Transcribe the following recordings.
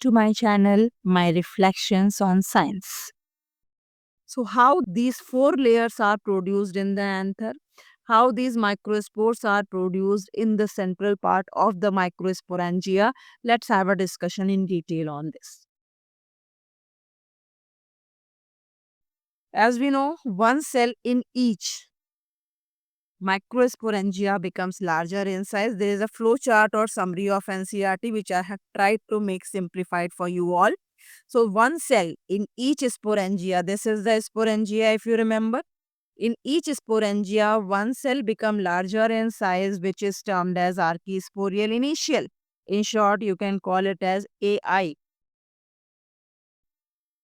to my channel, My Reflections on Science. So, how these four layers are produced in the anther, how these microspores are produced in the central part of the microsporangia. Let's have a discussion in detail on this. As we know, one cell in each microsporangia becomes larger in size. There is a flow chart or summary of NCERT which I have tried to make simplified for you all. So one cell in each sporangia, this is the sporangia if you remember. In each sporangia, one cell become larger in size which is termed as archisporial initial. In short, you can call it as AI.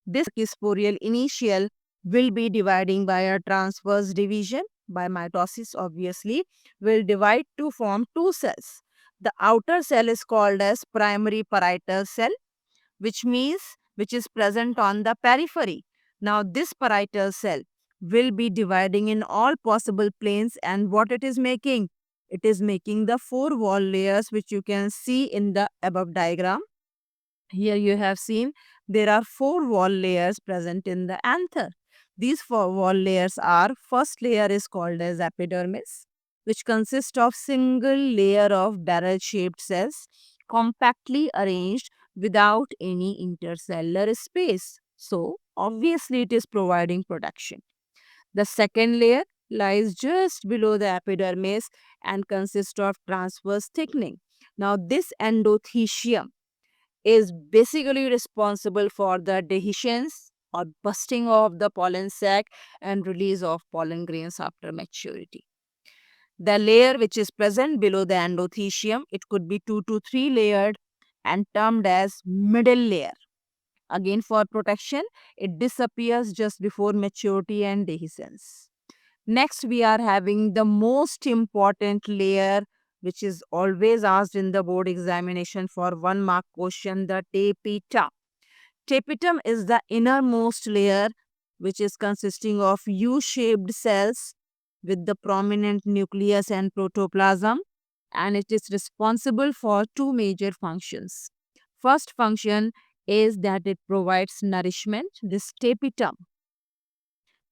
This archisporial initial will be dividing by a transverse division by mitosis obviously will divide to form two cells. The outer cell is called as primary parietal cell which is present on the periphery. Now this parietal cell will be dividing in all possible planes and what it is making? It is making the four wall layers which you can see in the above diagram. Here you have seen there are four wall layers present in the anther. These four wall layers are, first layer is called as epidermis, which consists of single layer of barrel-shaped cells compactly arranged without any intercellular space. So, obviously it is providing protection. The second layer lies just below the epidermis and consists of transverse thickening. Now, this endothecium is basically responsible for the dehiscence or busting of the pollen sac and release of pollen grains after maturity. The layer which is present below the endothecium, it could be 2 to 3 layered and termed as middle layer. Again for protection, it disappears just before maturity and dehiscence. Next, we are having the most important layer which is always asked in the board examination for 1 mark question, the tapetum. Tapetum is the innermost layer which is consisting of U-shaped cells with the prominent nucleus and protoplasm, and it is responsible for two major functions. First function is that it provides nourishment. This tapetum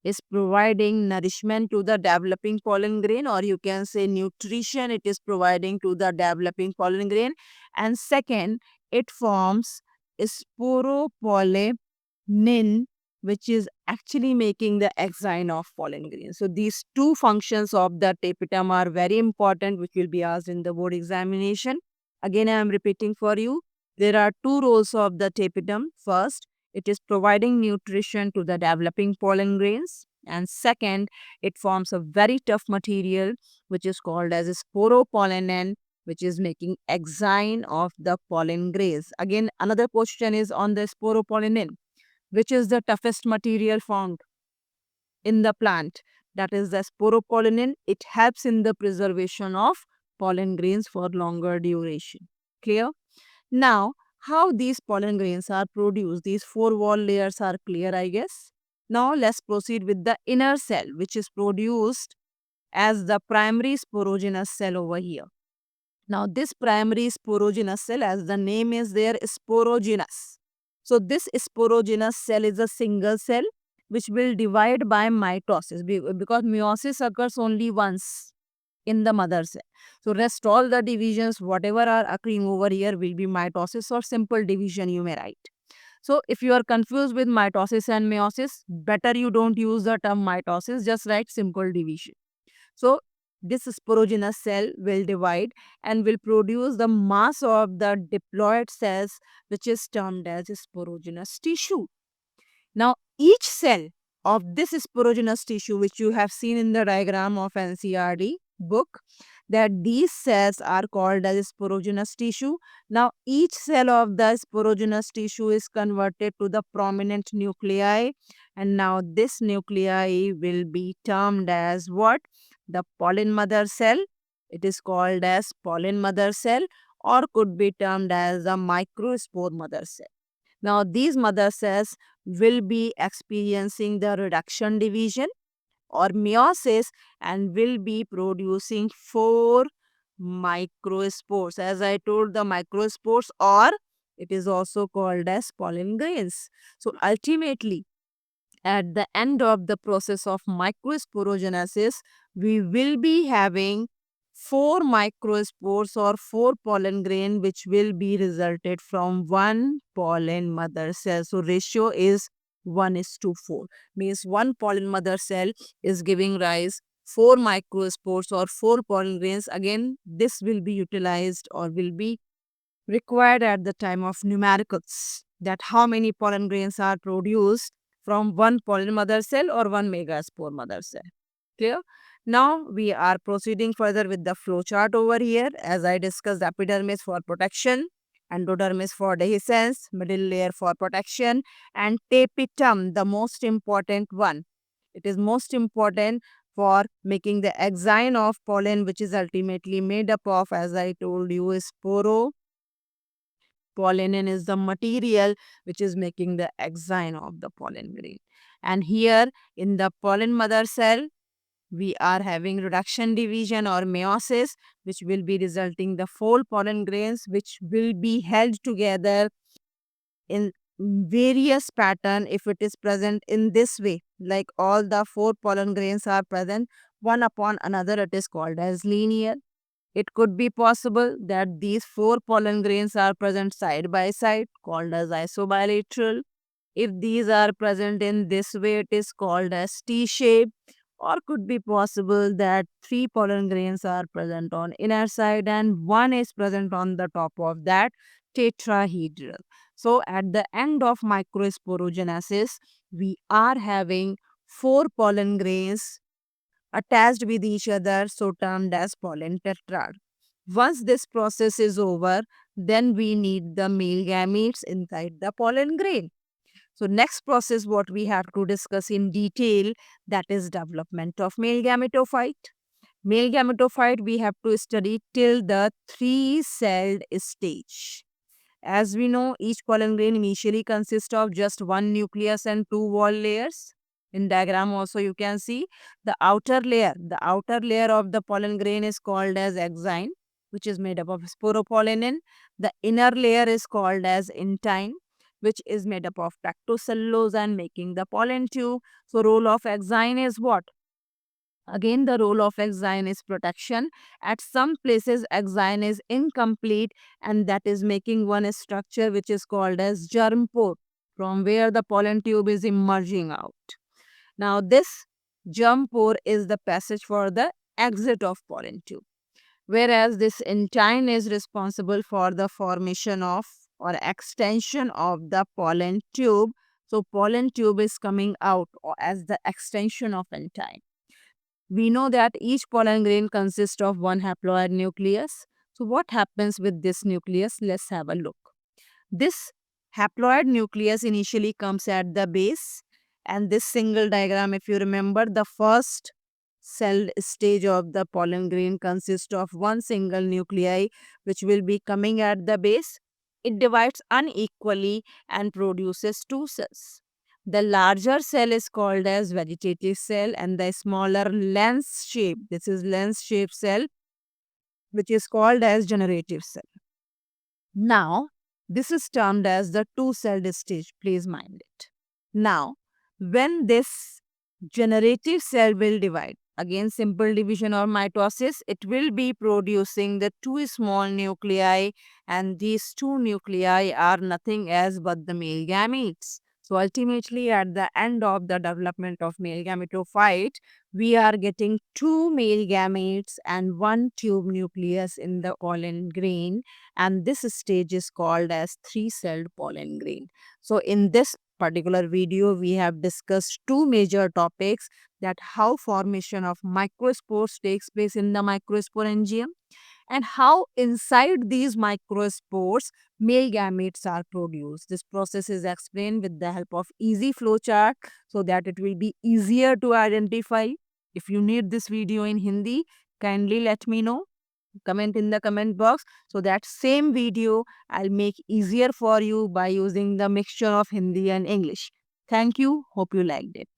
is providing nourishment to the developing pollen grain, or you can say nutrition it is providing to the developing pollen grain. And second, it forms sporopollenin, which is actually making the exine of pollen grain. So these two functions of the tapetum are very important, which will be asked in the board examination. Again, I am repeating for you. There are two roles of the tapetum. First, it is providing nutrition to the developing pollen grains. And second, it forms a very tough material which is called as sporopollenin, which is making exine of the pollen grains. Again, another question is on the sporopollenin, which is the toughest material found in the plant. That is the sporopollenin. It helps in the preservation of pollen grains for longer duration. Clear? Now, how these pollen grains are produced, these four wall layers are clear, I guess. Now, let's proceed with the inner cell, which is produced as the primary sporogenous cell over here. Now, this primary sporogenous cell, as the name is there, sporogenous. So, this sporogenous cell is a single cell which will divide by mitosis because meiosis occurs only once in the mother cell. So rest all the divisions, whatever are occurring over here will be mitosis or simple division you may write. So if you are confused with mitosis and meiosis, better you don't use the term mitosis, just write simple division. So this sporogenous cell will divide and will produce the mass of the diploid cells which is termed as sporogenous tissue. Now each cell of this sporogenous tissue which you have seen in the diagram of NCERT book, that these cells are called as sporogenous tissue. Now each cell of the sporogenous tissue is converted to the prominent nuclei, and now this nuclei will be termed as what? The pollen mother cell. It is called as pollen mother cell or could be termed as the microspore mother cell. Now these mother cells will be experiencing the reduction division or meiosis and will be producing four microspores. As I told, the microspores or It is also called as pollen grains. So ultimately, at the end of the process of microsporogenesis, we will be having four microspores or four pollen grain which will be resulted from one pollen mother cell. So ratio is 1 is to 4. Means one pollen mother cell is giving rise four microspores or four pollen grains. Again, this will be utilized or will be required at the time of numericals, that how many pollen grains are produced from one pollen mother cell or one megaspore mother cell. Clear? Now we are proceeding further with the flow chart over here. As I discussed, epidermis for protection, endodermis for dehiscence, middle layer for protection, and tapetum, the most important one. It is most important for making the exine of pollen, which is ultimately made up of, as I told you, sporo. Pollenin is the material which is making the exine of the pollen grain. And here in the pollen mother cell, we are having reduction division or meiosis, which will be resulting the four pollen grains which will be held together in various pattern. If it is present in this way, like all the four pollen grains are present one upon another, it is called as linear. It could be possible that these four pollen grains are present side by side, called as isobilateral. If these are present in this way, it is called as T-shape. Or could be possible that three pollen grains are present on inner side and one is present on the top of that, tetrahedral. So at the end of microsporogenesis, we are having four pollen grains attached with each other, so termed as pollen tetrad. Once this process is over, then we need the male gametes inside the pollen grain. So next process what we have to discuss in detail, that is development of male gametophyte. Male gametophyte we have to study till the three-celled stage. As we know, each pollen grain initially consists of just one nucleus and two wall layers. In diagram also you can see the outer layer of the pollen grain is called as exine, which is made up of sporopollenin. The inner layer is called as intine, which is made up of tactocellulose and making the pollen tube. So role of exine is what? Again, the role of exine is protection. At some places, exine is incomplete, and that is making one structure which is called as germ pore, from where the pollen tube is emerging out. Now, this germ pore is the passage for the exit of pollen tube, whereas this intine is responsible for the formation of or extension of the pollen tube. So, pollen tube is coming out as the extension of intine. We know that each pollen grain consists of one haploid nucleus. So what happens with this nucleus? Let's have a look. This haploid nucleus initially comes at the base, and this single diagram, if you remember, the first cell stage of the pollen grain consists of one single nuclei which will be coming at the base. It divides unequally and produces two cells. The larger cell is called as vegetative cell, and the smaller lens shape, this is lens shaped cell, which is called as generative cell. Now, this is termed as the two-celled stage. Please mind it. Now, when this generative cell will divide, again simple division or mitosis, it will be producing the two small nuclei, and these two nuclei are nothing else but the male gametes. So ultimately, at the end of the development of male gametophyte, we are getting two male gametes and one tube nucleus in the pollen grain, and this stage is called as three-celled pollen grain. So in this particular video, we have discussed two major topics, that how formation of microspores takes place in the microsporangium and how inside these microspores male gametes are produced. This process is explained with the help of easy flowchart so that it will be easier to identify. If you need this video in Hindi, kindly let me know. Comment in the comment box, so that same video I'll make easier for you by using the mixture of Hindi and English. Thank you. Hope you liked it.